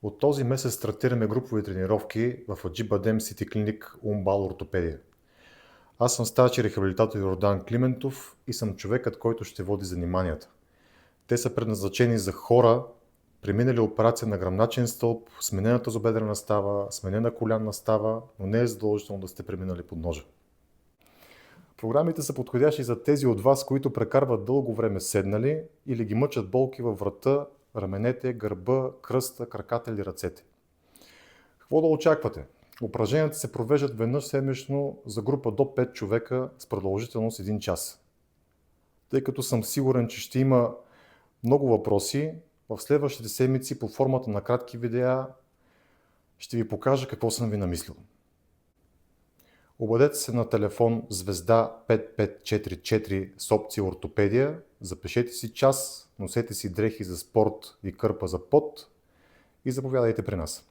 От този месец стартираме групови тренировки в Acibadem City Clinic Умбал ортопедия. Аз съм стачи рехабилитатор Йордан Климентов и съм човекът, който ще води заниманията. Те са предназначени за хора, преминали операция на гръбначен стълб, сменена тазобедрена става, сменена колянна става, но не е задължително да сте преминали подножа. Програмите са подходящи за тези от вас, които прекарват дълго време седнали или ги мъчат болки във врата, раменете, гърба, кръста, краката или ръцете. Какво да очаквате? Упражненията се провеждат веднъж седмично за група до 5 човека с продължителност 1 час. Тъй като съм сигурен, че ще има много въпроси, в следващите седмици под формата на кратки видеа ще ви покажа какво съм ви намислил. Обадете се на телефон звезда 5544 с опция ортопедия, запишете си час, носете си дрехи за спорт и кърпа за пот и заповядайте при нас.